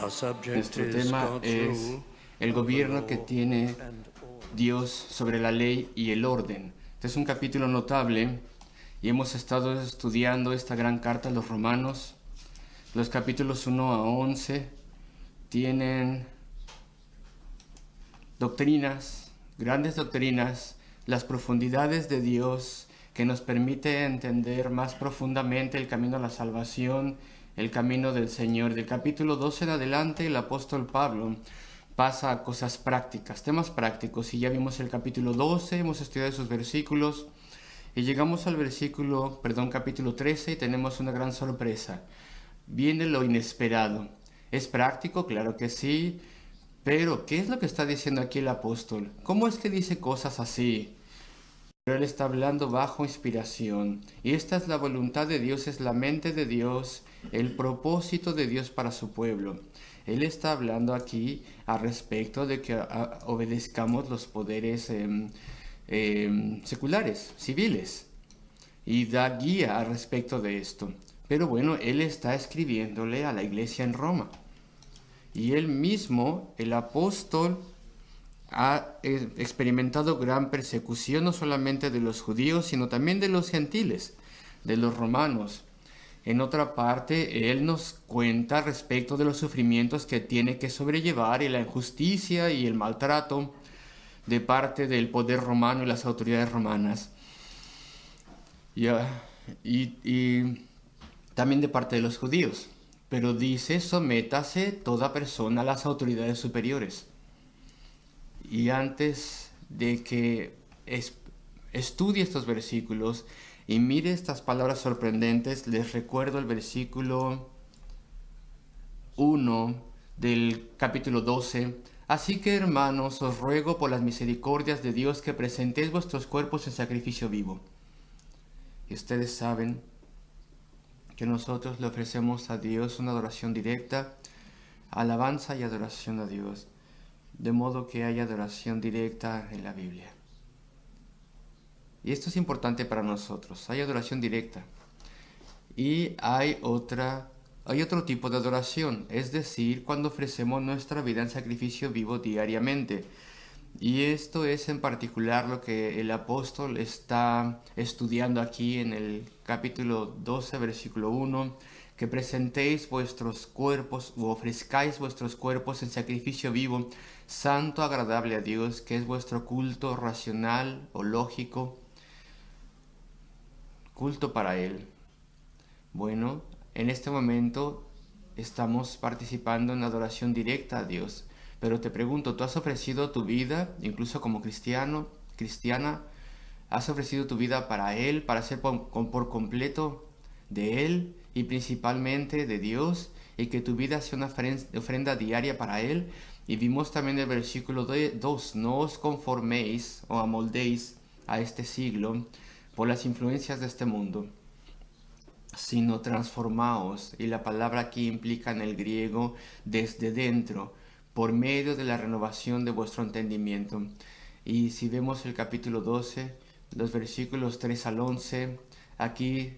Nuestro tema es el gobierno que tiene Dios sobre la ley y el orden. Este es un capítulo notable y hemos estado estudiando esta gran carta a los romanos. Los capítulos 1 a 11 tienen doctrinas, grandes doctrinas, las profundidades de Dios que nos permite entender más profundamente el camino a la salvación, el camino del Señor. Del capítulo 12 en adelante, el apóstol Pablo pasa a cosas prácticas, temas prácticos, y ya vimos el capítulo 12, hemos estudiado esos versículos, y llegamos al capítulo 13, y tenemos una gran sorpresa. Viene lo inesperado. ¿Es práctico? Claro que sí, pero ¿qué es lo que está diciendo aquí el apóstol? ¿Cómo es que dice cosas así? Pero él está hablando bajo inspiración, y esta es la voluntad de Dios, es la mente de Dios, el propósito de Dios para su pueblo. Él está hablando aquí al respecto de que obedezcamos los poderes seculares, civiles, y da guía al respecto de esto. Pero bueno, él está escribiéndole a la iglesia en Roma, y él mismo, el apóstol, ha experimentado gran persecución, no solamente de los judíos, sino también de los gentiles, de los romanos. En otra parte, él nos cuenta respecto de los sufrimientos que tiene que sobrellevar, y la injusticia y el maltrato de parte del poder romano y las autoridades romanas. Y también de parte de los judíos. Pero dice: sométase toda persona a las autoridades superiores. Y antes de que estudie estos versículos y mire estas palabras sorprendentes, les recuerdo el versículo 1 del capítulo 12. Así que, hermanos, os ruego por las misericordias de Dios que presentéis vuestros cuerpos en sacrificio vivo. Y ustedes saben que nosotros le ofrecemos a Dios una adoración directa, alabanza y adoración a Dios. De modo que haya adoración directa en la Biblia. Y esto es importante para nosotros. Hay adoración directa. Y hay otro tipo de adoración. Es decir, cuando ofrecemos nuestra vida en sacrificio vivo diariamente. Y esto es en particular lo que el apóstol está estudiando aquí en el capítulo 12, versículo 1. Que presentéis vuestros cuerpos o ofrezcáis vuestros cuerpos en sacrificio vivo, santo, agradable a Dios, que es vuestro culto racional o lógico, culto para Él. Bueno, en este momento estamos participando en adoración directa a Dios, pero te pregunto, ¿tú has ofrecido tu vida, incluso como cristiano, cristiana? ¿Has ofrecido tu vida para Él, para ser por completo de Él y principalmente de Dios, y que tu vida sea una ofrenda diaria para Él? Y vimos también el versículo 2, no os conforméis o amoldéis a este siglo por las influencias de este mundo, sino transformaos, y la palabra aquí implica en el griego desde dentro, por medio de la renovación de vuestro entendimiento. Y si vemos el capítulo 12, los versículos 3 al 11, aquí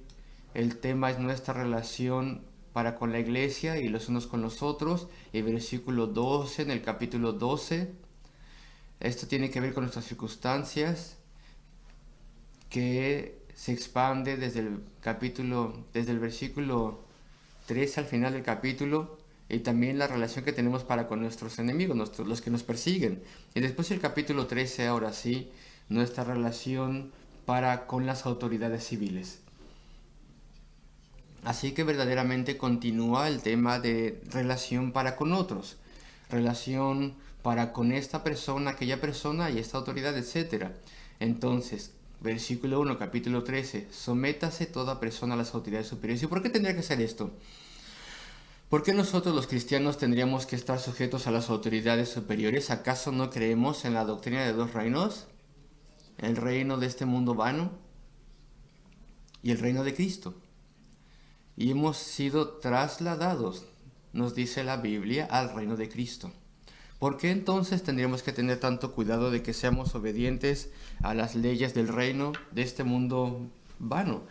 el tema es nuestra relación para con la iglesia y los unos con los otros. El versículo 12 en el capítulo 12, esto tiene que ver con nuestras circunstancias, que se expande desde el versículo 3 al final del capítulo, y también la relación que tenemos para con nuestros enemigos, los que nos persiguen. Y después el capítulo 13, ahora sí, nuestra relación para con las autoridades civiles. Así que verdaderamente continúa el tema de relación para con otros, relación para con esta persona, aquella persona y esta autoridad, etc. Entonces, versículo 1, capítulo 13, sométase toda persona a las autoridades superiores. ¿Y por qué tendría que ser esto? ¿Por qué nosotros los cristianos tendríamos que estar sujetos a las autoridades superiores? ¿Acaso no creemos en la doctrina de dos reinos? El reino de este mundo vano y el reino de Cristo. Y hemos sido trasladados, nos dice la Biblia, al reino de Cristo. ¿Por qué entonces tendríamos que tener tanto cuidado de que seamos obedientes a las leyes del reino de este mundo vano?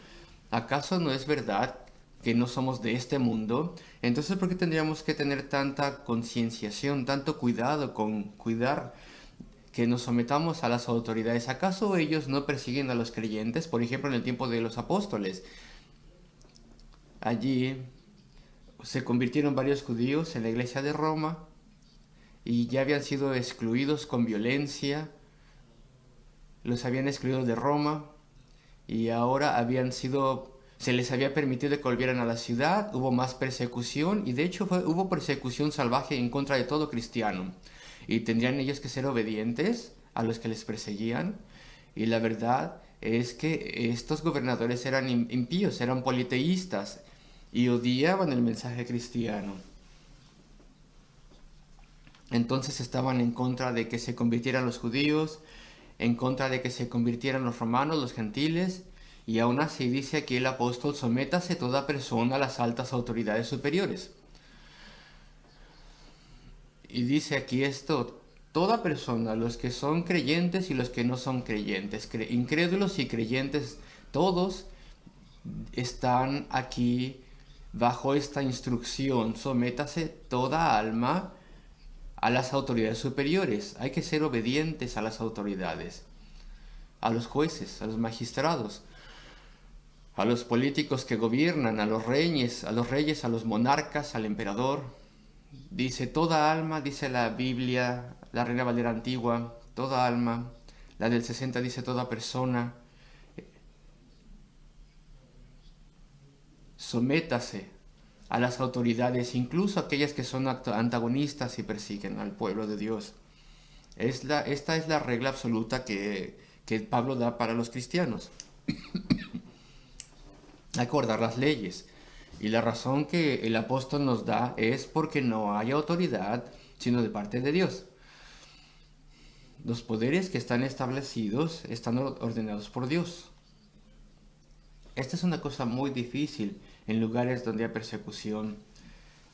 ¿Acaso no es verdad que no somos de este mundo, entonces ¿por qué tendríamos que tener tanta concienciación, tanto cuidado con cuidar que nos sometamos a las autoridades? ¿Acaso ellos no persiguen a los creyentes? Por ejemplo, en el tiempo de los apóstoles, allí se convirtieron varios judíos en la iglesia de Roma y ya habían sido excluidos con violencia, los habían excluido de Roma y ahora se les había permitido que volvieran a la ciudad, hubo más persecución y de hecho hubo persecución salvaje en contra de todo cristiano. Y tendrían ellos que ser obedientes a los que les perseguían. Y la verdad es que estos gobernadores eran impíos, eran politeístas y odiaban el mensaje cristiano. Entonces estaban en contra de que se convirtieran los judíos, en contra de que se convirtieran los romanos, los gentiles, y aún así dice aquí el apóstol: sométase toda persona a las altas autoridades superiores. Y dice aquí esto: toda persona, los que son creyentes y los que no son creyentes, incrédulos y creyentes, todos están aquí bajo esta instrucción: sométase toda alma a las autoridades superiores. Hay que ser obedientes a las autoridades, a los jueces, a los magistrados, a los políticos que gobiernan, a los reyes, a los monarcas, al emperador. Dice toda alma, dice la Biblia, la Reina Valera Antigua, toda alma. La del 60 dice toda persona. Sométase a las autoridades, incluso aquellas que son antagonistas y persiguen al pueblo de Dios. Esta es la regla absoluta que Pablo da para los cristianos. Hay que guardar las leyes. Y la razón que el apóstol nos da es porque no hay autoridad sino de parte de Dios. Los poderes que están establecidos están ordenados por Dios. Esta es una cosa muy difícil en lugares donde hay persecución.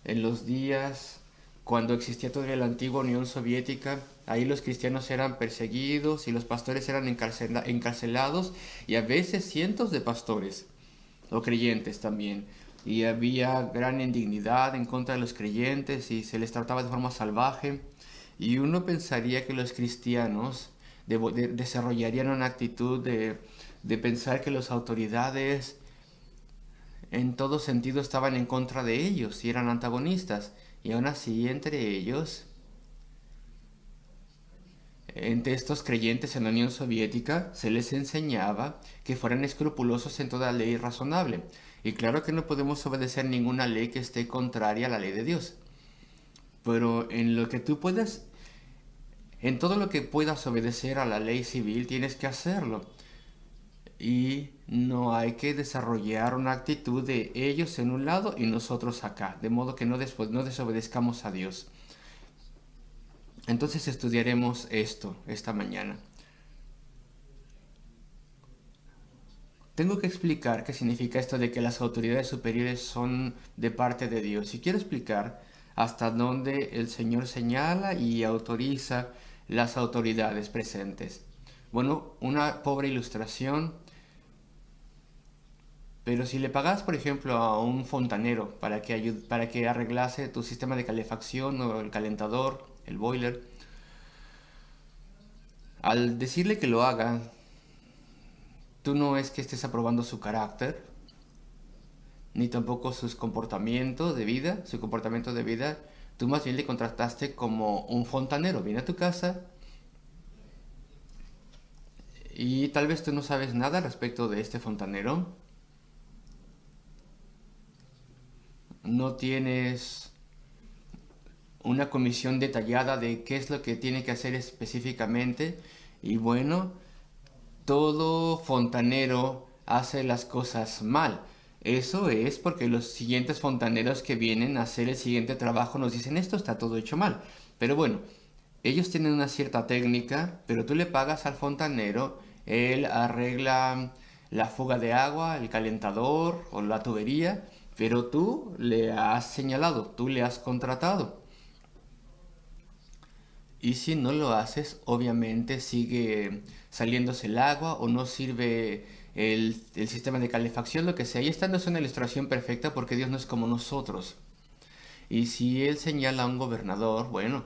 En los días cuando existía todavía la antigua Unión Soviética, ahí los cristianos eran perseguidos y los pastores eran encarcelados, y a veces cientos de pastores o creyentes también. Y había gran indignidad en contra de los creyentes y se les trataba de forma salvaje. Y uno pensaría que los cristianos desarrollarían una actitud de pensar que las autoridades en todo sentido estaban en contra de ellos y eran antagonistas. Y aún así, entre estos creyentes en la Unión Soviética se les enseñaba que fueran escrupulosos en toda ley razonable. Y claro que no podemos obedecer ninguna ley que esté contraria a la ley de Dios. Pero en todo lo que puedas obedecer a la ley civil, tienes que hacerlo. Y no hay que desarrollar una actitud de ellos en un lado y nosotros acá, de modo que no desobedezcamos a Dios. Entonces estudiaremos esto esta mañana. Tengo que explicar qué significa esto de que las autoridades superiores son de parte de Dios. Y quiero explicar hasta dónde el Señor señala y autoriza las autoridades presentes. Bueno, una pobre ilustración. Pero si le pagas, por ejemplo, a un fontanero para que arreglase tu sistema de calefacción o el calentador, el boiler, al decirle que lo haga, tú no es que estés aprobando su carácter, ni tampoco su comportamiento de vida. Tú más bien le contrataste como un fontanero. Viene a tu casa y tal vez tú no sabes nada respecto de este fontanero. No tienes una comisión detallada de qué es lo que tiene que hacer específicamente. Y bueno, todo fontanero hace las cosas mal. Eso es porque los siguientes fontaneros que vienen a hacer el siguiente trabajo nos dicen: esto está todo hecho mal. Pero bueno, ellos tienen una cierta técnica, pero tú le pagas al fontanero, él arregla la fuga de agua, el calentador o la tubería, pero tú le has señalado, tú le has contratado. Y si no lo haces, obviamente sigue saliéndose el agua o no sirve el sistema de calefacción, lo que sea. Y esta no es una ilustración perfecta porque Dios no es como nosotros. Y si Él señala a un gobernador, bueno,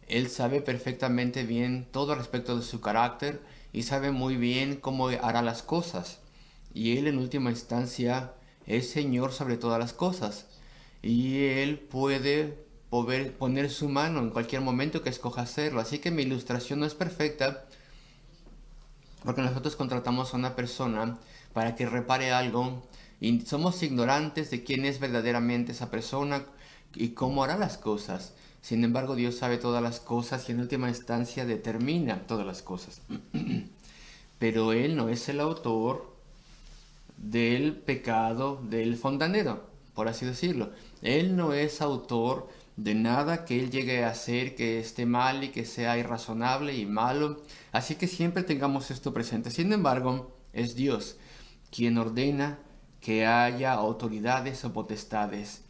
Él sabe perfectamente bien todo respecto de su carácter y sabe muy bien cómo hará las cosas. Y Él en última instancia es Señor sobre todas las cosas. Y Él puede poner su mano en cualquier momento que escoja hacerlo. Así que mi ilustración no es perfecta porque nosotros contratamos a una persona para que repare algo y somos ignorantes de quién es verdaderamente esa persona y cómo hará las cosas. Sin embargo, Dios sabe todas las cosas y en última instancia determina todas las cosas. Pero Él no es el autor del pecado del fontanero, por así decirlo. Él no es autor de nada que Él llegue a hacer que esté mal y que sea irrazonable y malo. Así que siempre tengamos esto presente. Sin embargo, es Dios quien ordena que haya autoridades o potestades,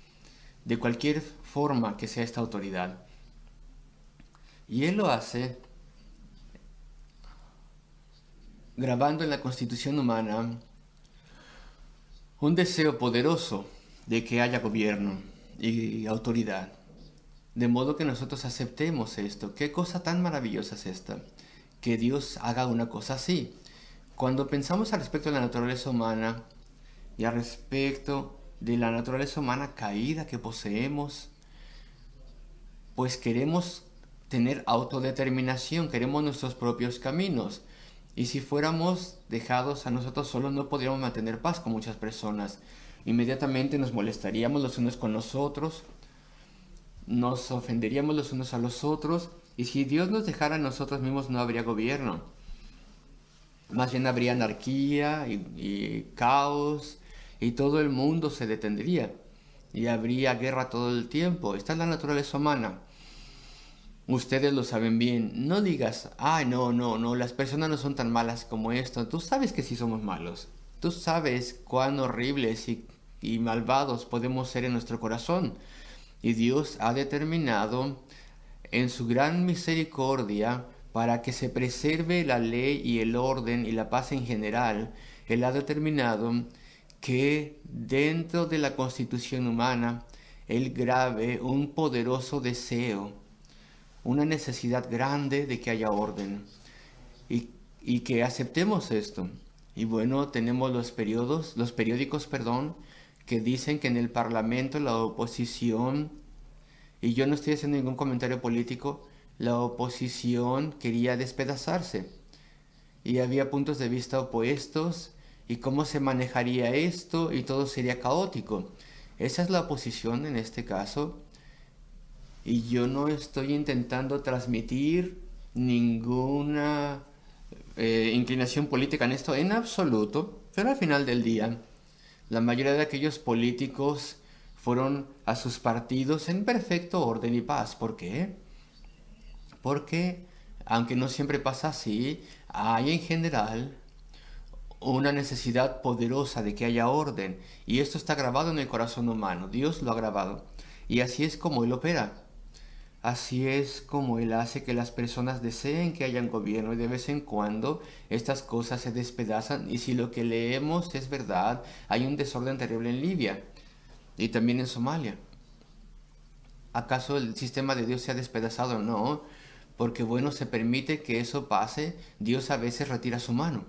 de cualquier forma que sea esta autoridad. Y Él lo hace grabando en la constitución humana un deseo poderoso de que haya gobierno y autoridad. De modo que nosotros aceptemos esto. ¿Qué cosa tan maravillosa es esta? Que Dios haga una cosa así. Cuando pensamos al respecto de la naturaleza humana y al respecto de la naturaleza humana caída que poseemos, pues queremos tener autodeterminación, queremos nuestros propios caminos. Y si fuéramos dejados a nosotros solos, no podríamos mantener paz con muchas personas. Inmediatamente nos molestaríamos los unos con los otros, nos ofenderíamos los unos a los otros, y si Dios nos dejara a nosotros mismos no habría gobierno. Más bien habría anarquía y caos, y todo el mundo se detendría, y habría guerra todo el tiempo. Esta es la naturaleza humana. Ustedes lo saben bien. No digas, ay, no, no, no, las personas no son tan malas como esto. Tú sabes que sí somos malos. Tú sabes cuán horribles y malvados podemos ser en nuestro corazón. Y Dios ha determinado en su gran misericordia para que se preserve la ley y el orden y la paz en general. Él ha determinado que dentro de la constitución humana Él grabe un poderoso deseo, una necesidad grande de que haya orden y que aceptemos esto. Y bueno, tenemos los periódicos, perdón, que dicen que en el Parlamento la oposición, y yo no estoy haciendo ningún comentario político, la oposición quería despedazarse y había puntos de vista opuestos y cómo se manejaría esto y todo sería caótico. Esa es la oposición en este caso. Y yo no estoy intentando transmitir ninguna inclinación política en esto en absoluto, pero al final del día, la mayoría de aquellos políticos fueron a sus partidos en perfecto orden y paz. ¿Por qué? Porque, aunque no siempre pasa así, hay en general una necesidad poderosa de que haya orden. Y esto está grabado en el corazón humano. Dios lo ha grabado. Y así es como Él opera. Así es como Él hace que las personas deseen que haya un gobierno y de vez en cuando estas cosas se despedazan y si lo que leemos es verdad, hay un desorden terrible en Libia y también en Somalia. ¿Acaso el sistema de Dios se ha despedazado? No, porque bueno, se permite que eso pase, Dios a veces retira su mano.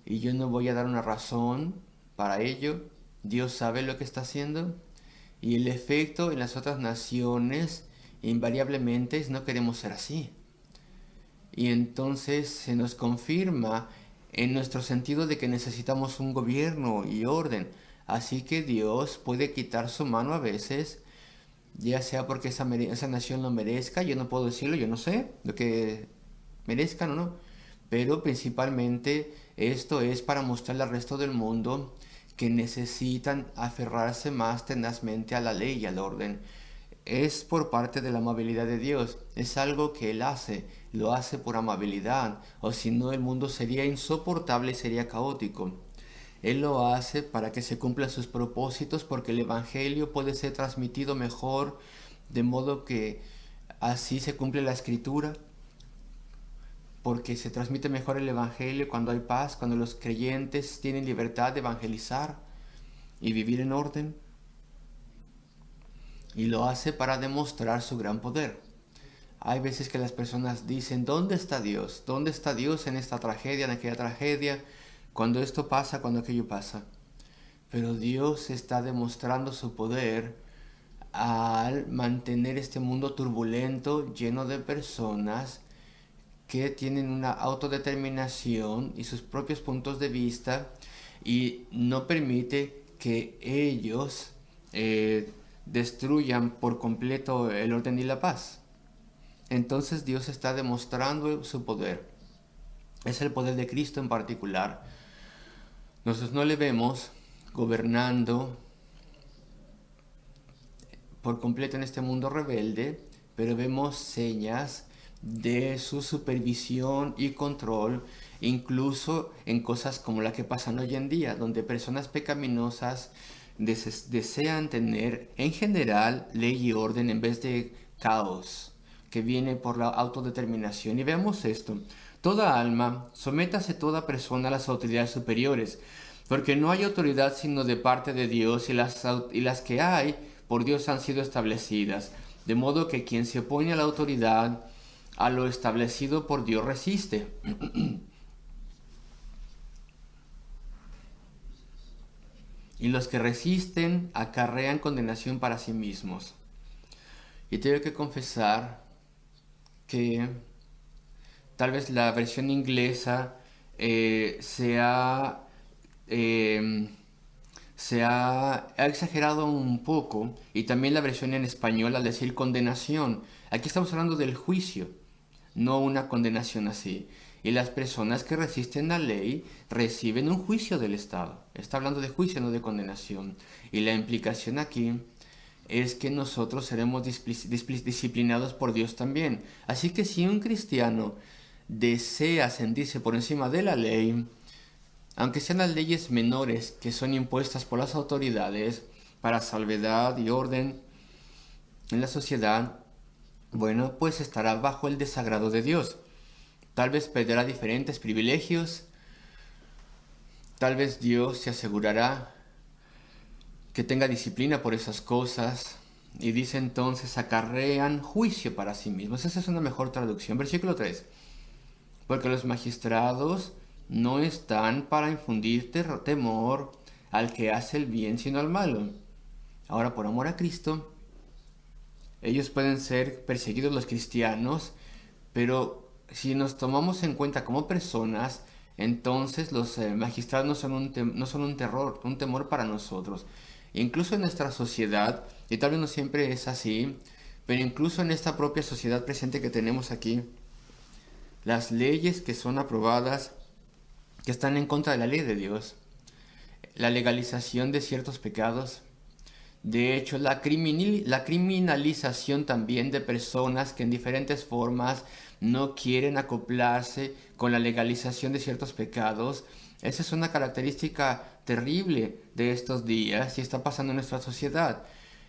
Y yo no voy a dar una razón para ello, Dios sabe lo que está haciendo y el efecto en las otras naciones invariablemente es no queremos ser así. Y entonces se nos confirma en nuestro sentido de que necesitamos un gobierno y orden. Así que Dios puede quitar su mano a veces, ya sea porque esa nación lo merezca, yo no puedo decirlo, yo no sé lo que merezcan o no, pero principalmente esto es para mostrarle al resto del mundo que necesitan aferrarse más tenazmente a la ley y al orden. Es por parte de la amabilidad de Dios, es algo que Él hace, lo hace por amabilidad, o si no el mundo sería insoportable y sería caótico. Él lo hace para que se cumplan sus propósitos porque el Evangelio puede ser transmitido mejor, de modo que así se cumple la Escritura, porque se transmite mejor el Evangelio cuando hay paz, cuando los creyentes tienen libertad de evangelizar y vivir en orden. Y lo hace para demostrar su gran poder. Hay veces que las personas dicen, ¿dónde está Dios? ¿Dónde está Dios en esta tragedia, en aquella tragedia? Cuando esto pasa, cuando aquello pasa. Pero Dios está demostrando su poder al mantener este mundo turbulento, lleno de personas que tienen una autodeterminación y sus propios puntos de vista, y no permite que ellos destruyan por completo el orden y la paz. Entonces Dios está demostrando su poder. Es el poder de Cristo en particular. Nosotros no le vemos gobernando por completo en este mundo rebelde, pero vemos señas de su supervisión y control, incluso en cosas como la que pasan hoy en día, donde personas pecaminosas desean tener en general ley y orden en vez de caos que viene por la autodeterminación. Y vemos esto: toda alma, sométase toda persona a las autoridades superiores, porque no hay autoridad sino de parte de Dios, y las que hay por Dios han sido establecidas, de modo que quien se opone a la autoridad, a lo establecido por Dios, resiste. Y los que resisten acarrean condenación para sí mismos. Y tengo que confesar que tal vez la versión inglesa se ha exagerado un poco, y también la versión en español al decir condenación. Aquí estamos hablando del juicio, no una condenación así. Y las personas que resisten la ley reciben un juicio del Estado. Está hablando de juicio, no de condenación. Y la implicación aquí es que nosotros seremos disciplinados por Dios también. Así que si un cristiano desea sentirse por encima de la ley, aunque sean las leyes menores que son impuestas por las autoridades para salvedad y orden en la sociedad, bueno, pues estará bajo el desagrado de Dios. Tal vez perderá diferentes privilegios, tal vez Dios se asegurará que tenga disciplina por esas cosas, y dice entonces acarrean juicio para sí mismos. Esa es una mejor traducción. Versículo 3. Porque los magistrados no están para infundir temor al que hace el bien, sino al malo. Ahora, por amor a Cristo, ellos pueden ser perseguidos, los cristianos, pero si nos tomamos en cuenta como personas, entonces los magistrados no son un terror, un temor para nosotros. Incluso en nuestra sociedad, y tal vez no siempre es así, pero incluso en esta propia sociedad presente que tenemos aquí, las leyes que son aprobadas, que están en contra de la ley de Dios, la legalización de ciertos pecados, de hecho la criminalización también de personas que en diferentes formas no quieren acoplarse con la legalización de ciertos pecados. Esa es una característica terrible de estos días y está pasando en nuestra sociedad.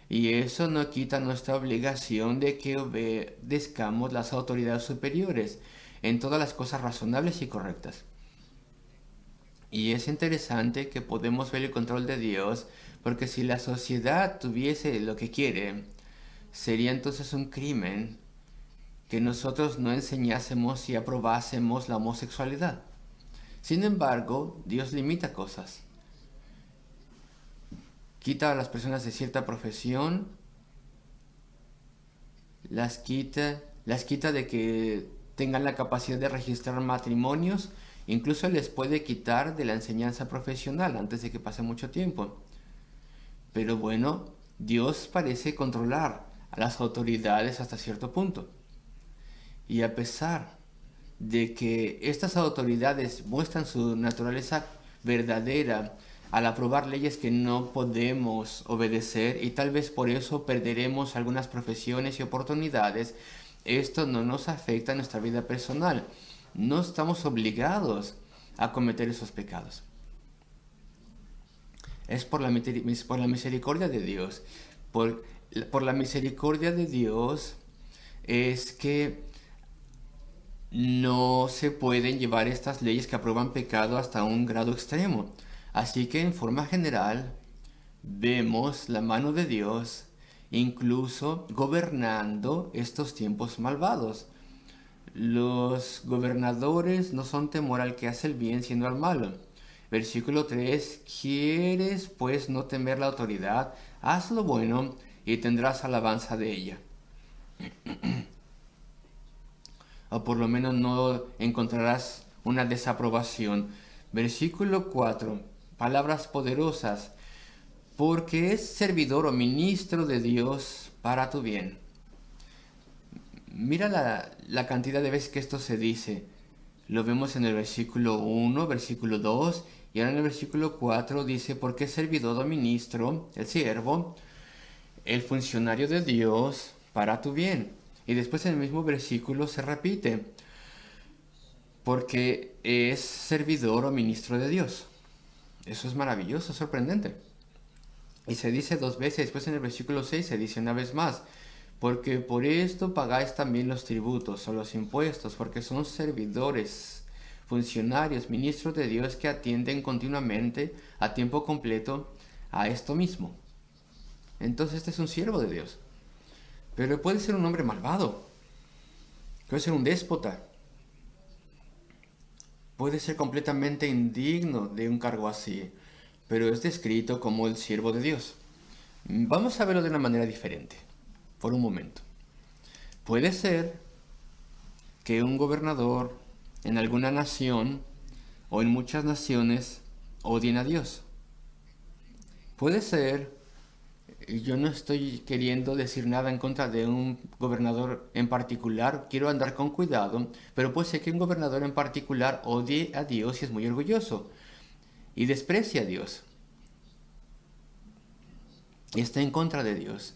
Y eso no quita nuestra obligación de que obedezcamos las autoridades superiores en todas las cosas razonables y correctas. Y es interesante que podemos ver el control de Dios, porque si la sociedad tuviese lo que quiere, sería entonces un crimen que nosotros no enseñásemos y aprobásemos la homosexualidad. Sin embargo, Dios limita cosas. Quita a las personas de cierta profesión, las quita de que tengan la capacidad de registrar matrimonios, incluso les puede quitar de la enseñanza profesional antes de que pase mucho tiempo. Pero bueno, Dios parece controlar a las autoridades hasta cierto punto. Y a pesar de que estas autoridades muestran su naturaleza verdadera al aprobar leyes que no podemos obedecer, y tal vez por eso perderemos algunas profesiones y oportunidades, esto no nos afecta en nuestra vida personal. No estamos obligados a cometer esos pecados. Es por la misericordia de Dios. Por la misericordia de Dios es que no se pueden llevar estas leyes que aprueban pecado hasta un grado extremo. Así que en forma general vemos la mano de Dios incluso gobernando estos tiempos malvados. Los gobernadores no son temor al que hace el bien, sino al malo. Versículo 3: ¿Quieres pues no temer la autoridad? Haz lo bueno y tendrás alabanza de ella. O por lo menos no encontrarás una desaprobación. Versículo 4: palabras poderosas. Porque es servidor o ministro de Dios para tu bien. Mira la cantidad de veces que esto se dice. Lo vemos en el versículo 1, versículo 2, y ahora en el versículo 4 dice: porque es servidor o ministro, el siervo, el funcionario de Dios para tu bien. Y después en el mismo versículo se repite: porque es servidor o ministro de Dios. Eso es maravilloso, sorprendente. Y se dice dos veces, después en el versículo 6 se dice una vez más: porque por esto pagáis también los tributos o los impuestos, porque son servidores, funcionarios, ministros de Dios que atienden continuamente, a tiempo completo, a esto mismo. Entonces este es un siervo de Dios. Pero puede ser un hombre malvado, puede ser un déspota, puede ser completamente indigno de un cargo así, pero es descrito como el siervo de Dios. Vamos a verlo de una manera diferente, por un momento. Puede ser que un gobernador en alguna nación o en muchas naciones odien a Dios. Puede ser, yo no estoy queriendo decir nada en contra de un gobernador en particular, quiero andar con cuidado, pero puede ser que un gobernador en particular odie a Dios y es muy orgulloso y desprecia a Dios y está en contra de Dios.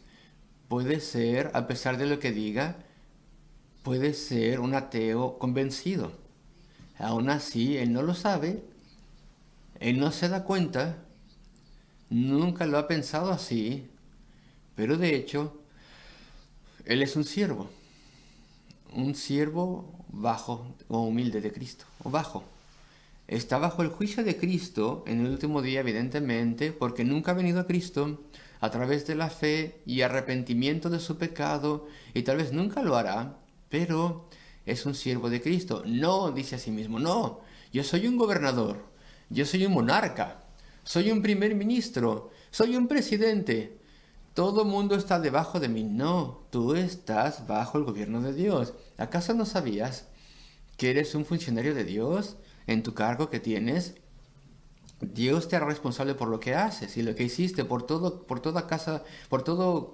Puede ser, a pesar de lo que diga, puede ser un ateo convencido. Aún así, él no lo sabe, él no se da cuenta, nunca lo ha pensado así, pero de hecho, él es un siervo bajo o humilde de Cristo, o bajo. Está bajo el juicio de Cristo en el último día, evidentemente, porque nunca ha venido a Cristo a través de la fe y arrepentimiento de su pecado, y tal vez nunca lo hará, pero es un siervo de Cristo. No, dice a sí mismo, no, yo soy un gobernador, yo soy un monarca, soy un primer ministro, soy un presidente. Todo mundo está debajo de mí. No, tú estás bajo el gobierno de Dios. ¿Acaso no sabías que eres un funcionario de Dios en tu cargo que tienes? Dios te hará responsable por lo que haces y lo que hiciste, por todo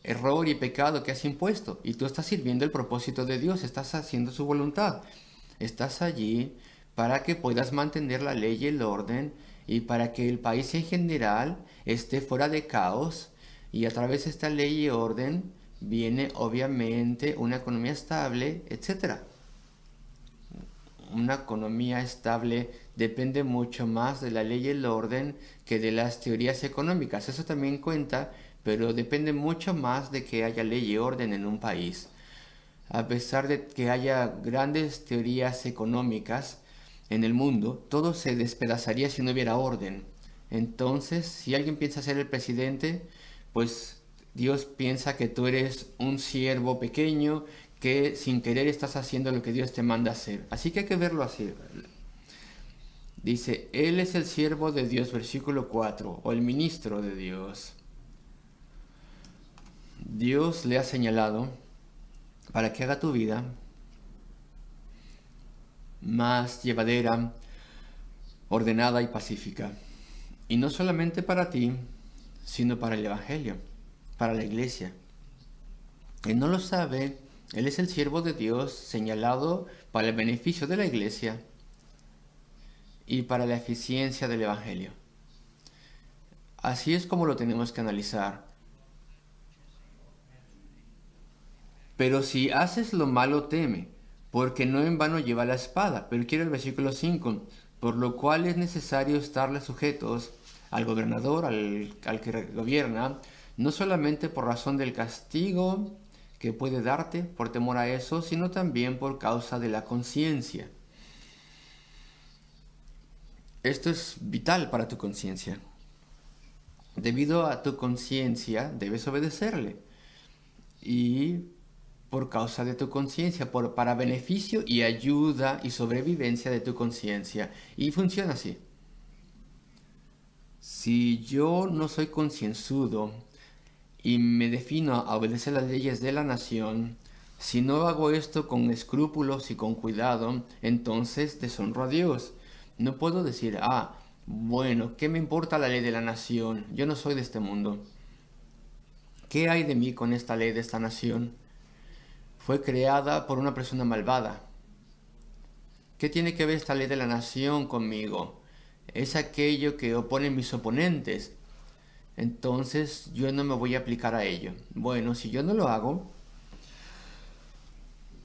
error y pecado que has impuesto. Y tú estás sirviendo el propósito de Dios, estás haciendo su voluntad. Estás allí para que puedas mantener la ley y el orden y para que el país en general esté fuera de caos. Y a través de esta ley y orden viene obviamente una economía estable, etcétera. Una economía estable depende mucho más de la ley y el orden que de las teorías económicas. Eso también cuenta, pero depende mucho más de que haya ley y orden en un país. A pesar de que haya grandes teorías económicas en el mundo, todo se despedazaría si no hubiera orden. Entonces, si alguien piensa ser el presidente, pues Dios piensa que tú eres un siervo pequeño que sin querer estás haciendo lo que Dios te manda hacer. Así que hay que verlo así. Dice, Él es el siervo de Dios, versículo 4, o el ministro de Dios. Dios le ha señalado para que haga tu vida más llevadera, ordenada y pacífica. Y no solamente para ti, sino para el Evangelio, para la iglesia. Él no lo sabe, Él es el siervo de Dios señalado para el beneficio de la iglesia y para la eficiencia del Evangelio. Así es como lo tenemos que analizar. Pero si haces lo malo, teme, porque no en vano lleva la espada. Pero quiero el versículo 5, por lo cual es necesario estarle sujetos al gobernador, al que gobierna, no solamente por razón del castigo que puede darte por temor a eso, sino también por causa de la conciencia. Esto es vital para tu conciencia. Debido a tu conciencia debes obedecerle. Y por causa de tu conciencia, para beneficio y ayuda y sobrevivencia de tu conciencia. Y funciona así. Si yo no soy concienzudo y me defino a obedecer las leyes de la nación, si no hago esto con escrúpulos y con cuidado, entonces deshonro a Dios. No puedo decir, bueno, ¿qué me importa la ley de la nación? Yo no soy de este mundo. ¿Qué hay de mí con esta ley de esta nación? Fue creada por una persona malvada. ¿Qué tiene que ver esta ley de la nación conmigo? Es aquello que oponen mis oponentes. Entonces yo no me voy a aplicar a ello. Bueno, si yo no lo hago,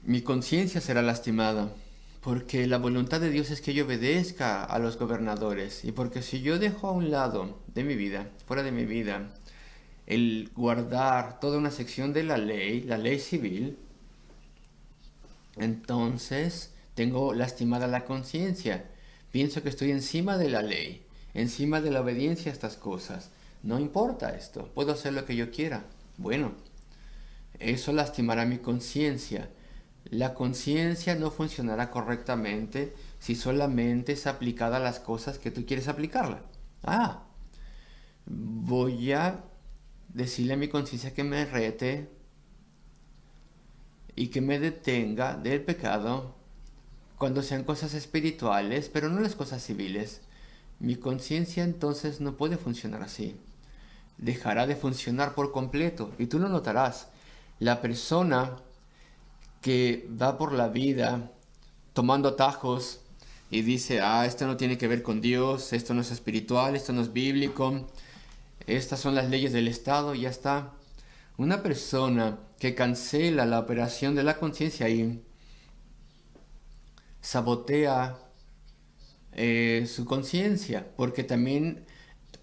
mi conciencia será lastimada. Porque la voluntad de Dios es que yo obedezca a los gobernadores. Y porque si yo dejo a un lado de mi vida, fuera de mi vida, el guardar toda una sección de la ley civil, entonces tengo lastimada la conciencia. Pienso que estoy encima de la ley, encima de la obediencia a estas cosas. No importa esto, puedo hacer lo que yo quiera. Bueno, eso lastimará mi conciencia. La conciencia no funcionará correctamente si solamente es aplicada a las cosas que tú quieres aplicarla. Voy a decirle a mi conciencia que me rete y que me detenga del pecado cuando sean cosas espirituales, pero no las cosas civiles. Mi conciencia entonces no puede funcionar así. Dejará de funcionar por completo y tú lo notarás. La persona que va por la vida tomando atajos y dice, esto no tiene que ver con Dios, esto no es espiritual, esto no es bíblico, estas son las leyes del Estado y ya está. Una persona que cancela la operación de la conciencia y sabotea su conciencia, porque también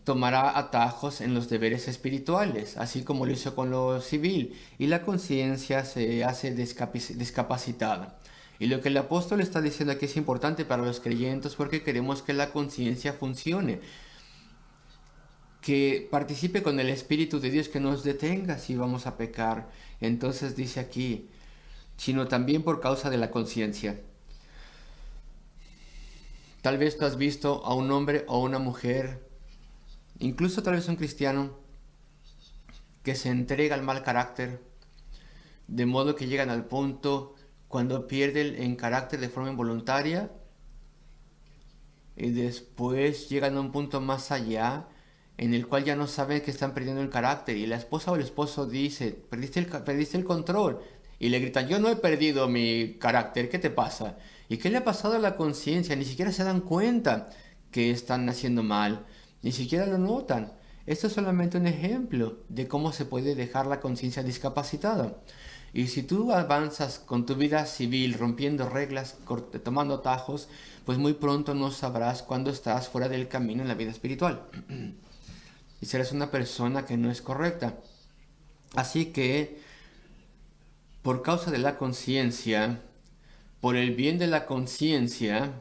tomará atajos en los deberes espirituales, así como lo hizo con lo civil, y la conciencia se hace discapacitada. Y lo que el apóstol está diciendo aquí es importante para los creyentes porque queremos que la conciencia funcione, que participe con el Espíritu de Dios, que nos detenga si vamos a pecar. Entonces dice aquí, sino también por causa de la conciencia. Tal vez tú has visto a un hombre o una mujer, incluso tal vez un cristiano, que se entrega al mal carácter, de modo que llegan al punto cuando pierden en carácter de forma involuntaria y después llegan a un punto más allá en el cual ya no saben que están perdiendo el carácter y la esposa o el esposo dice, perdiste el control, y le gritan, yo no he perdido mi carácter, ¿qué te pasa? ¿Y qué le ha pasado a la conciencia? Ni siquiera se dan cuenta que están haciendo mal, ni siquiera lo notan. Esto es solamente un ejemplo de cómo se puede dejar la conciencia discapacitada. Y si tú avanzas con tu vida civil, rompiendo reglas, tomando atajos, pues muy pronto no sabrás cuándo estás fuera del camino en la vida espiritual. Y serás una persona que no es correcta. Así que, por causa de la conciencia, por el bien de la conciencia,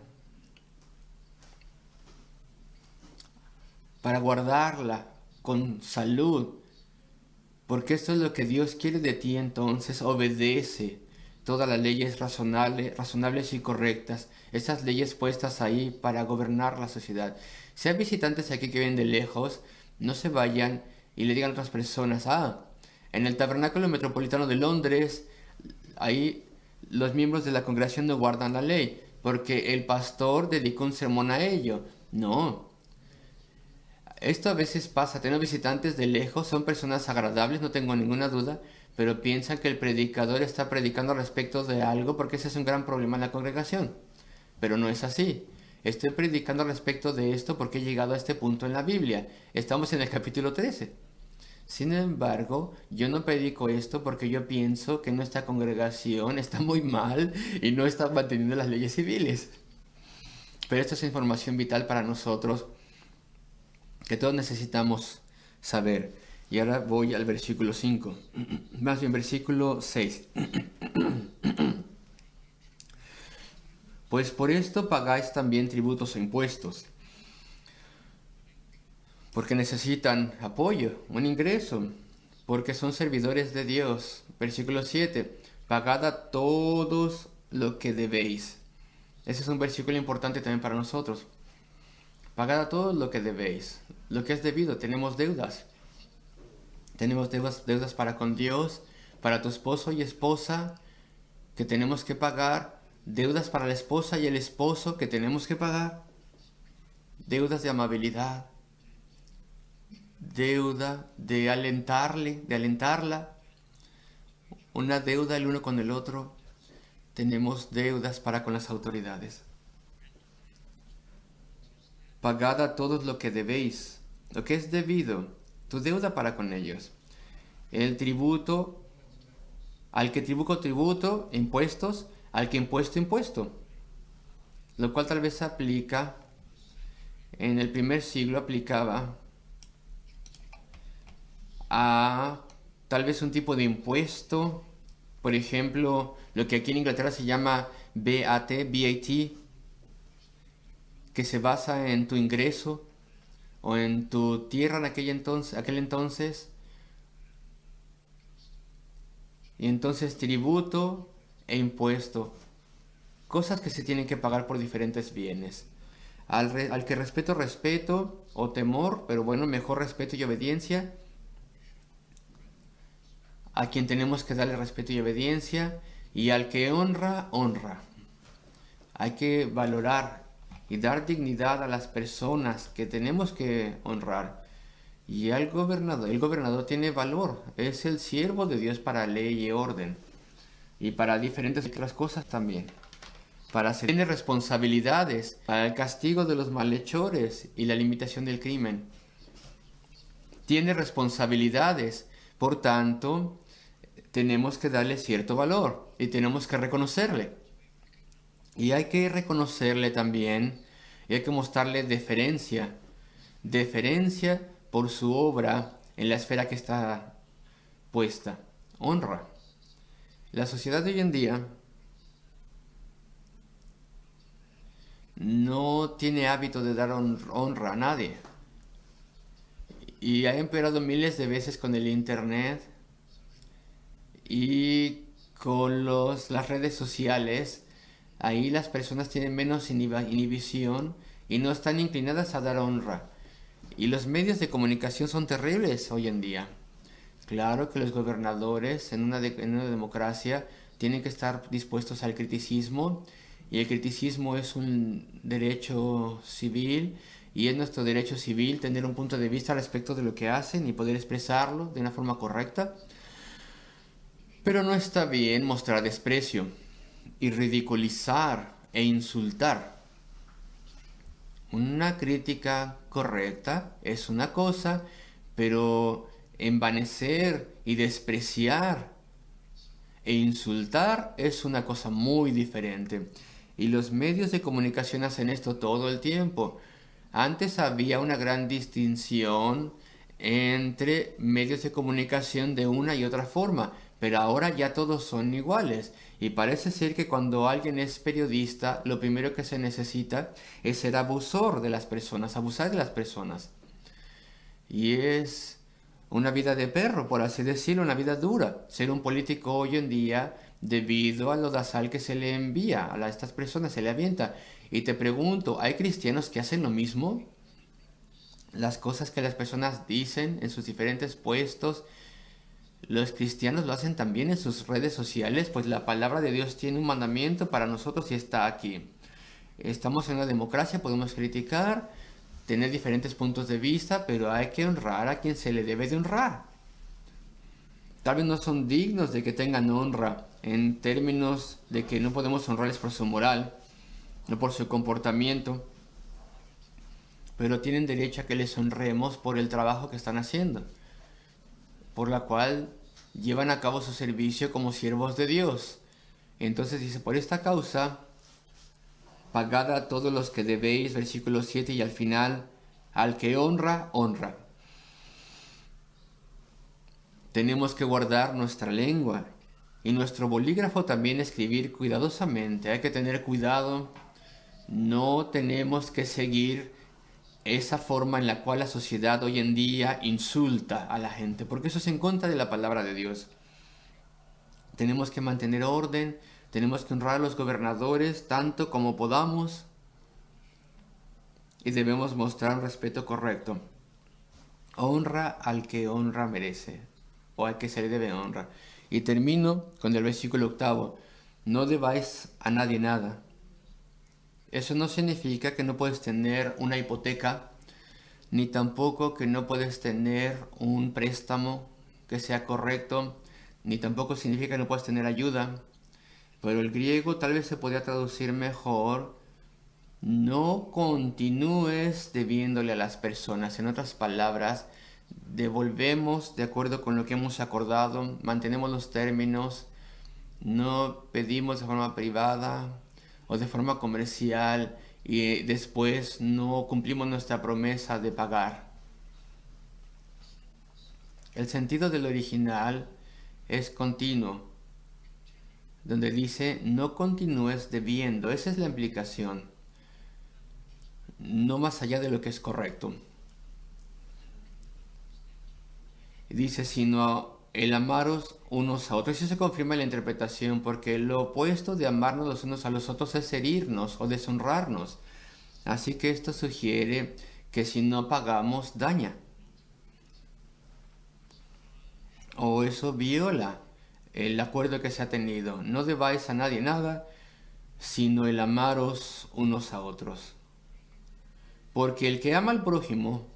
para guardarla con salud, porque esto es lo que Dios quiere de ti, entonces obedece todas las leyes razonables y correctas, esas leyes puestas ahí para gobernar la sociedad. Si hay visitantes aquí que vienen de lejos, no se vayan y le digan a otras personas, en el Tabernáculo Metropolitano de Londres, ahí los miembros de la congregación no guardan la ley, porque el pastor dedicó un sermón a ello. No. Esto a veces pasa, tengo visitantes de lejos, son personas agradables, no tengo ninguna duda, pero piensan que el predicador está predicando respecto de algo porque ese es un gran problema en la congregación. Pero no es así. Estoy predicando respecto de esto porque he llegado a este punto en la Biblia. Estamos en el capítulo 13. Sin embargo, yo no predico esto porque yo pienso que nuestra congregación está muy mal y no está manteniendo las leyes civiles. Pero esto es información vital para nosotros que todos necesitamos saber. Y ahora voy al versículo 5, más bien versículo 6. Pues por esto pagáis también tributos e impuestos, porque necesitan apoyo, un ingreso, porque son servidores de Dios. Versículo 7, pagad a todos lo que debéis. Ese es un versículo importante también para nosotros. Pagad a todos lo que debéis, lo que es debido. Tenemos deudas. Tenemos deudas para con Dios, para tu esposo y esposa, que tenemos que pagar. Deudas para la esposa y el esposo, que tenemos que pagar. Deudas de amabilidad. Deuda de alentarla. Una deuda el uno con el otro. Tenemos deudas para con las autoridades. Pagad a todos lo que debéis, lo que es debido, tu deuda para con ellos. El tributo, al que tributo, impuestos, al que impuesto. Lo cual tal vez aplica, en el primer siglo aplicaba a tal vez un tipo de impuesto, por ejemplo, lo que aquí en Inglaterra se llama VAT, que se basa en tu ingreso o en tu tierra en aquel entonces. Y entonces tributo e impuesto, cosas que se tienen que pagar por diferentes bienes. Al que respeto o temor, pero bueno, mejor respeto y obediencia. A quien tenemos que darle respeto y obediencia. Y al que honra, honra. Hay que valorar y dar dignidad a las personas que tenemos que honrar. Y el gobernador tiene valor, es el siervo de Dios para ley y orden, y para diferentes otras cosas también. Tiene responsabilidades para el castigo de los malhechores y la limitación del crimen. Tiene responsabilidades, por tanto, tenemos que darle cierto valor y tenemos que reconocerle. Y hay que reconocerle también, y hay que mostrarle deferencia por su obra en la esfera que está puesta. Honra. La sociedad de hoy en día no tiene hábito de dar honra a nadie. Y ha empeorado miles de veces con el internet y con las redes sociales. Ahí las personas tienen menos inhibición y no están inclinadas a dar honra. Y los medios de comunicación son terribles hoy en día. Claro que los gobernadores en una democracia tienen que estar dispuestos al criticismo, y el criticismo es un derecho civil, y es nuestro derecho civil tener un punto de vista respecto de lo que hacen y poder expresarlo de una forma correcta. Pero no está bien mostrar desprecio y ridiculizar e insultar. Una crítica correcta es una cosa, pero envanecer y despreciar e insultar es una cosa muy diferente. Y los medios de comunicación hacen esto todo el tiempo. Antes había una gran distinción entre medios de comunicación de una y otra forma, pero ahora ya todos son iguales. Y parece ser que cuando alguien es periodista, lo primero que se necesita es ser abusor de las personas, abusar de las personas. Y es una vida de perro, por así decirlo, una vida dura. Ser un político hoy en día, debido a lo lodazal que se le envía a estas personas, se le avienta. Y te pregunto, ¿hay cristianos que hacen lo mismo? Las cosas que las personas dicen en sus diferentes puestos, los cristianos lo hacen también en sus redes sociales, pues la palabra de Dios tiene un mandamiento para nosotros y está aquí. Estamos en una democracia, podemos criticar, tener diferentes puntos de vista, pero hay que honrar a quien se le debe de honrar. Tal vez no son dignos de que tengan honra en términos de que no podemos honrarles por su moral, no por su comportamiento, pero tienen derecho a que les honremos por el trabajo que están haciendo, por la cual llevan a cabo su servicio como siervos de Dios. Entonces dice, por esta causa, pagad a todos los que debéis, versículo 7, y al final, al que honra, honra. Tenemos que guardar nuestra lengua y nuestro bolígrafo también escribir cuidadosamente. Hay que tener cuidado. No tenemos que seguir esa forma en la cual la sociedad hoy en día insulta a la gente, porque eso es en contra de la palabra de Dios. Tenemos que mantener orden, tenemos que honrar a los gobernadores tanto como podamos y debemos mostrar un respeto correcto. Honra al que honra merece, o al que se le debe honra. Y termino con el versículo 8. No debáis a nadie nada. Eso no significa que no puedes tener una hipoteca, ni tampoco que no puedes tener un préstamo que sea correcto, ni tampoco significa que no puedes tener ayuda. Pero el griego tal vez se podría traducir mejor: no continúes debiéndole a las personas. En otras palabras, devolvemos de acuerdo con lo que hemos acordado, mantenemos los términos, no pedimos de forma privada o de forma comercial y después no cumplimos nuestra promesa de pagar. El sentido del original es continuo, donde dice no continúes debiendo. Esa es la implicación, no más allá de lo que es correcto. Dice, sino el amaros unos a otros. Eso se confirma en la interpretación, porque lo opuesto de amarnos los unos a los otros es herirnos o deshonrarnos. Así que esto sugiere que si no pagamos, daña. O eso viola el acuerdo que se ha tenido. No debáis a nadie nada, sino el amaros unos a otros. Porque el que ama al prójimo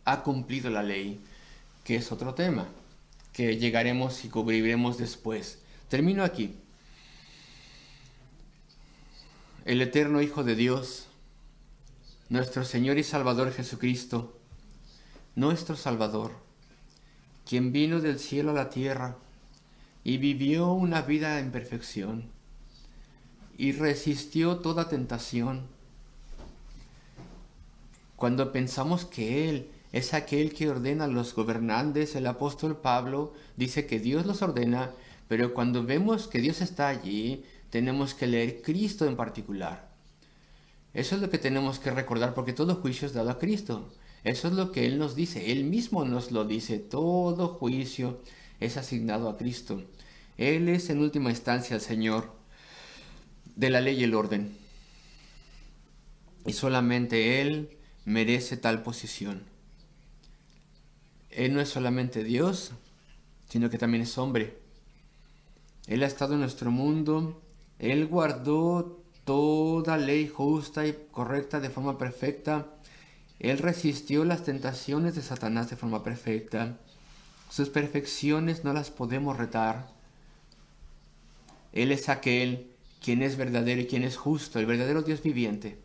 ha cumplido la ley, que es otro tema que llegaremos y cubriremos después. Termino aquí. El eterno Hijo de Dios, nuestro Señor y Salvador Jesucristo, nuestro Salvador, quien vino del cielo a la tierra y vivió una vida en perfección y resistió toda tentación. Cuando pensamos que Él es aquel que ordena a los gobernantes, el apóstol Pablo dice que Dios los ordena, pero cuando vemos que Dios está allí, tenemos que leer Cristo en particular. Eso es lo que tenemos que recordar, porque todo juicio es dado a Cristo. Eso es lo que Él nos dice, Él mismo nos lo dice, todo juicio es asignado a Cristo. Él es en última instancia el Señor de la ley y el orden. Y solamente Él merece tal posición. Él no es solamente Dios, sino que también es hombre. Él ha estado en nuestro mundo, Él guardó toda ley justa y correcta de forma perfecta. Él resistió las tentaciones de Satanás de forma perfecta. Sus perfecciones no las podemos retar. Él es aquel quien es verdadero y quien es justo, el verdadero Dios viviente.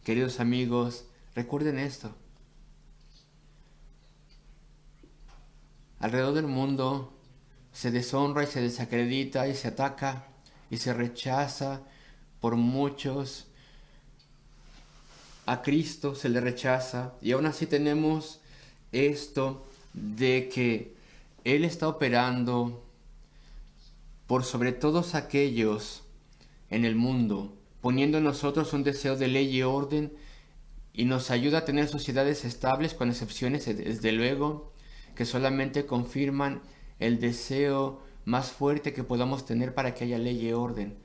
Queridos amigos, recuerden esto. Alrededor del mundo se deshonra y se desacredita y se ataca y se rechaza por muchos. A Cristo se le rechaza y aún así tenemos esto de que Él está operando por sobre todos aquellos en el mundo, poniendo en nosotros un deseo de ley y orden, y nos ayuda a tener sociedades estables, con excepciones, desde luego, que solamente confirman el deseo más fuerte que podamos tener para que haya ley y orden.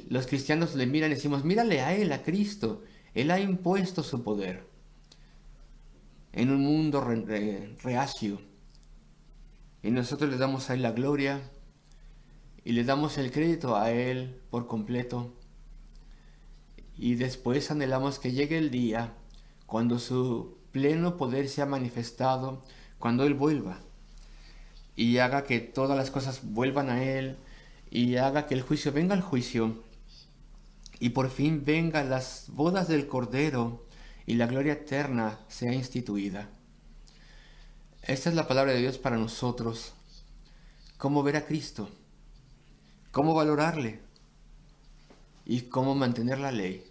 Los cristianos le miran y decimos, mírale a Él, a Cristo. Él ha impuesto su poder en un mundo reacio. Y nosotros le damos a Él la gloria y le damos el crédito a Él por completo. Y después anhelamos que llegue el día cuando su pleno poder sea manifestado, cuando Él vuelva y haga que todas las cosas vuelvan a Él y haga que el juicio venga al juicio y por fin vengan las bodas del Cordero y la gloria eterna sea instituida. Esta es la palabra de Dios para nosotros. ¿Cómo ver a Cristo? ¿Cómo valorarle? ¿Y cómo mantener la ley?